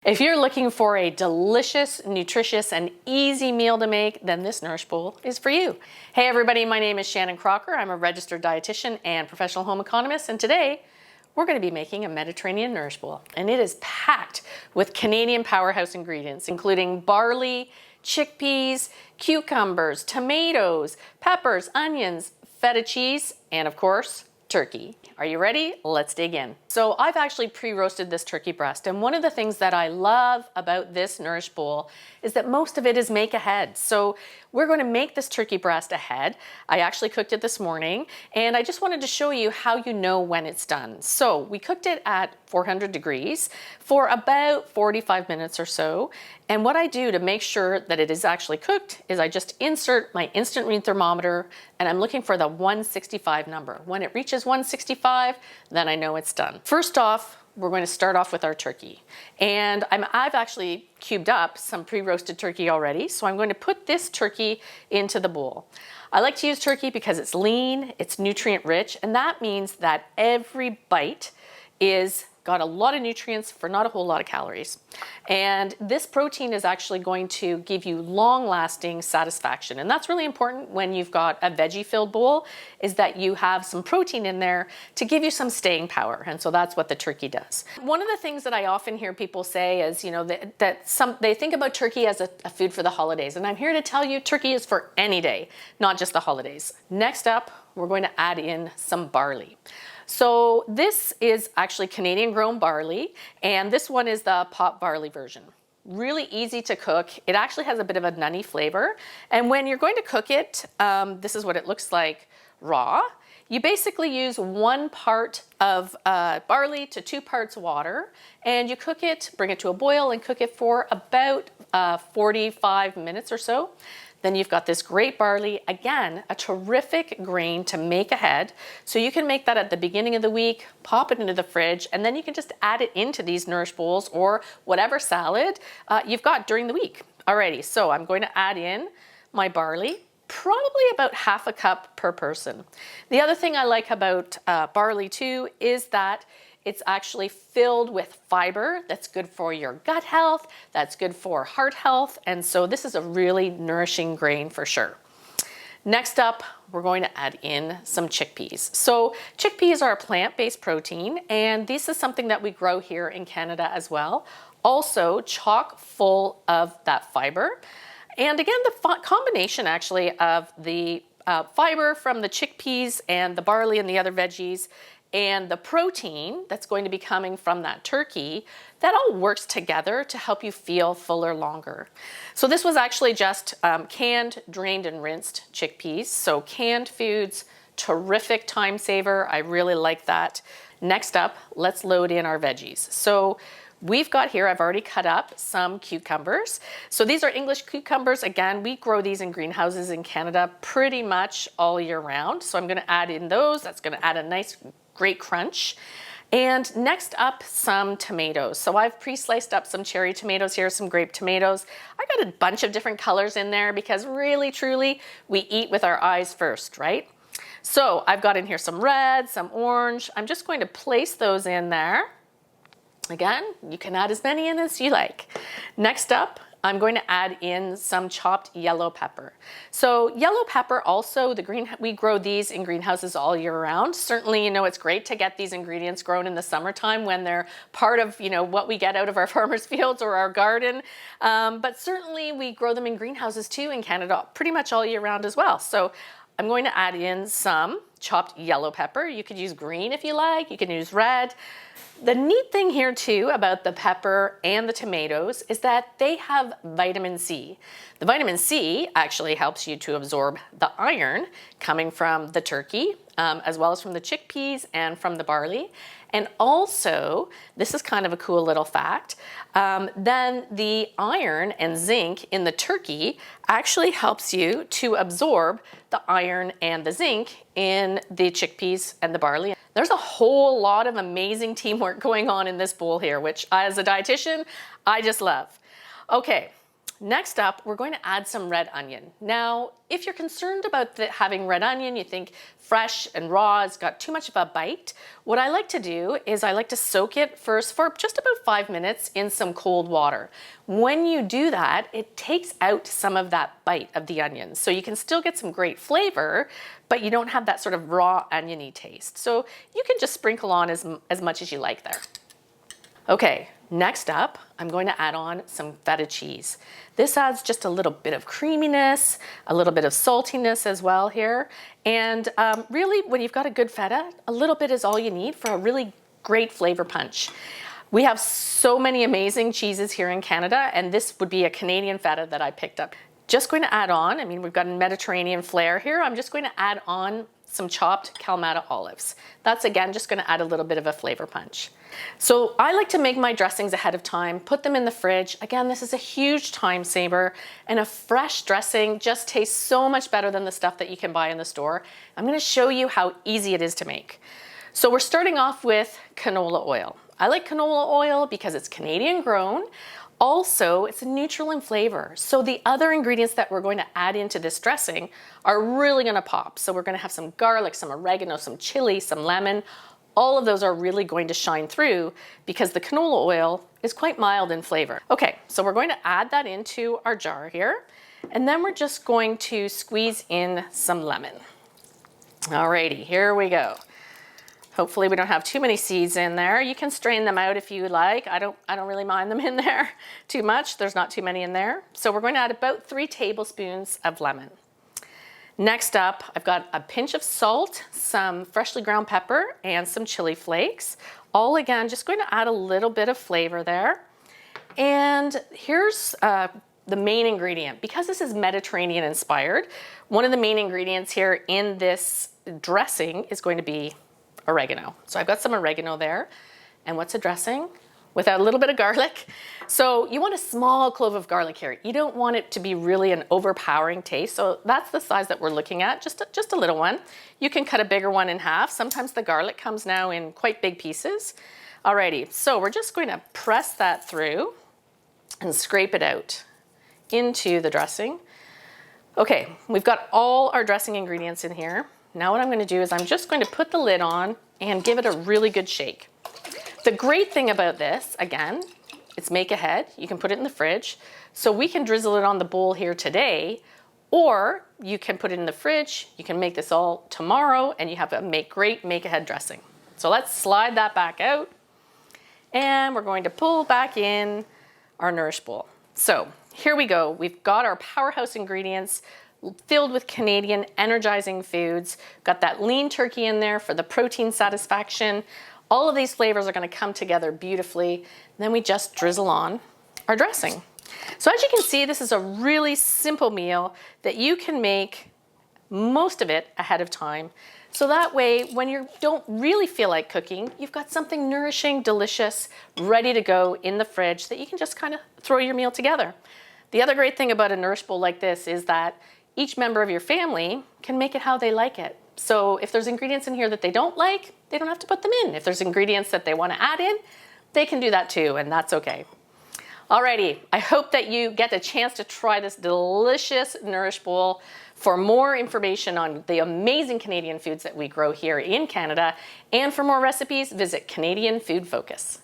If you're looking for a delicious, nutritious, and easy meal to make, then this Nourish bowl is for you. Hey everybody, my name is Shannon Crocker. I'm a registered dietitian and professional home economist, and today we're going to be making a Mediterranean Nourish bowl. And it is packed with Canadian powerhouse ingredients, including barley, chickpeas, cucumbers, tomatoes, peppers, onions, feta cheese, and of course, turkey. Are you ready? Let's dig in. So I've actually pre-roasted this turkey breast, and one of the things that I love about this Nourish bowl is that most of it is make ahead. So we're going to make this turkey breast ahead. I actually cooked it this morning, and I just wanted to show you how you know when it's done. So we cooked it at 400 degrees for about 45 minutes or so. And what I do to make sure that it is actually cooked is I just insert my instant read thermometer, and I'm looking for the 165 number. When it reaches 165, then I know it's done. First off, we're going to start off with our turkey. And I've actually cubed up some pre-roasted turkey already, so I'm going to put this turkey into the bowl. I like to use turkey because it's lean, it's nutrient rich, and that means that every bite is got a lot of nutrients for not a whole lot of calories. And this protein is actually going to give you long-lasting satisfaction. And that's really important when you've got a veggie-filled bowl, is that you have some protein in there to give you some staying power. And so that's what the turkey does. One of the things that I often hear people say is, you know, they think about turkey as a food for the holidays. And I'm here to tell you turkey is for any day, not just the holidays. Next up, we're going to add in some barley. So this is actually Canadian grown barley, and this one is the pot barley version. Really easy to cook. It actually has a bit of a nutty flavor. And when you're going to cook it, this is what it looks like raw. You basically use 1 part of barley to 2 parts water, and you cook it, bring it to a boil and cook it for about 45 minutes or so. Then you've got this great barley, again, a terrific grain to make ahead. So you can make that at the beginning of the week, pop it into the fridge, and then you can just add it into these Nourish bowls or whatever salad you've got during the week. Alrighty, so I'm going to add in my barley, probably about ½ a cup per person. The other thing I like about barley too is that it's actually filled with fiber that's good for your gut health, that's good for heart health, and so this is a really nourishing grain for sure. Next up, we're going to add in some chickpeas. So chickpeas are a plant-based protein, and this is something that we grow here in Canada as well. Also chock full of that fiber. And again, the combination actually of the fiber from the chickpeas and the barley and the other veggies and the protein that's going to be coming from that turkey, that all works together to help you feel fuller longer. So this was actually just canned, drained, and rinsed chickpeas. So canned foods, terrific time saver. I really like that. Next up, let's load in our veggies. So we've got here, I've already cut up some cucumbers. So these are English cucumbers. Again, we grow these in greenhouses in Canada pretty much all year round. So I'm gonna add in those. That's gonna add a nice, great crunch. And next up, some tomatoes. So I've pre-sliced up some cherry tomatoes here, some grape tomatoes. I got a bunch of different colors in there because really, truly, we eat with our eyes first, right? So I've got in here some red, some orange. I'm just going to place those in there. Again, you can add as many in as you like. Next up, I'm going to add in some chopped yellow pepper. So yellow pepper also, we grow these in greenhouses all year round. Certainly, you know, it's great to get these ingredients grown in the summertime when they're part of, you know, what we get out of our farmers' fields or our garden. But certainly we grow them in greenhouses too in Canada pretty much all year round as well. So I'm going to add in some chopped yellow pepper. You could use green if you like, you can use red. The neat thing here too about the pepper and the tomatoes is that they have vitamin C. The vitamin C actually helps you to absorb the iron coming from the turkey, as well as from the chickpeas and from the barley. And also, this is kind of a cool little fact, then the iron and zinc in the turkey actually helps you to absorb the iron and the zinc in the chickpeas and the barley. There's a whole lot of amazing teamwork going on in this bowl here, which as a dietitian, I just love. Okay, next up, we're going to add some red onion. Now, if you're concerned about having red onion, you think fresh and raw has got too much of a bite, what I like to do is I like to soak it first for just about 5 minutes in some cold water. When you do that, it takes out some of that bite of the onions. So you can still get some great flavor, but you don't have that sort of raw oniony taste. So you can just sprinkle on as much as you like there. Okay, next up, I'm going to add on some feta cheese. This adds just a little bit of creaminess, a little bit of saltiness as well here. And really, when you've got a good feta, a little bit is all you need for a really great flavor punch. We have so many amazing cheeses here in Canada, and this would be a Canadian feta that I picked up. Just going to add on, we've got a Mediterranean flair here. I'm just going to add on some chopped Kalamata olives. That's again just going to add a little bit of a flavor punch. So I like to make my dressings ahead of time, put them in the fridge. Again, this is a huge time saver, and a fresh dressing just tastes so much better than the stuff that you can buy in the store. I'm going to show you how easy it is to make. So we're starting off with canola oil. I like canola oil because it's Canadian grown. Also, it's neutral in flavor. So the other ingredients that we're going to add into this dressing are really going to pop. So we're going to have some garlic, some oregano, some chili, some lemon. All of those are really going to shine through because the canola oil is quite mild in flavor. Okay, so we're going to add that into our jar here, and then we're just going to squeeze in some lemon. Alrighty, here we go. Hopefully we don't have too many seeds in there. You can strain them out if you like. I don't really mind them in there too much. There's not too many in there. So we're going to add about 3 tablespoons of lemon. Next up, I've got a pinch of salt, some freshly ground pepper, and some chili flakes. All again, just going to add a little bit of flavor there. And here's the main ingredient. Because this is Mediterranean inspired, one of the main ingredients here in this dressing is going to be oregano. So I've got some oregano there. And what's a dressing without a little bit of garlic? So you want a small clove of garlic here. You don't want it to be really an overpowering taste. So that's the size that we're looking at, just a little one. You can cut a bigger one in half. Sometimes the garlic comes now in quite big pieces. Alrighty, so we're just going to press that through and scrape it out into the dressing. Okay, we've got all our dressing ingredients in here. Now what I'm going to do is I'm just going to put the lid on and give it a really good shake. The great thing about this, again, it's make ahead. You can put it in the fridge. So we can drizzle it on the bowl here today, or you can put it in the fridge. You can make this all tomorrow and you have a great make ahead dressing. So let's slide that back out, and we're going to pull back in our Nourish bowl. So here we go. We've got our powerhouse ingredients filled with Canadian energizing foods. Got that lean turkey in there for the protein satisfaction. All of these flavors are going to come together beautifully. Then we just drizzle on our dressing. So as you can see, this is a really simple meal that you can make most of it ahead of time. So that way, when you don't really feel like cooking, you've got something nourishing, delicious, ready to go in the fridge that you can just kind of throw your meal together. The other great thing about a Nourish bowl like this is that each member of your family can make it how they like it. So if there's ingredients in here that they don't like, they don't have to put them in. If there's ingredients that they want to add in, they can do that too, and that's okay. Alrighty, I hope that you get a chance to try this delicious Nourish bowl. For more information on the amazing Canadian foods that we grow here in Canada, and for more recipes, visit Canadian Food Focus.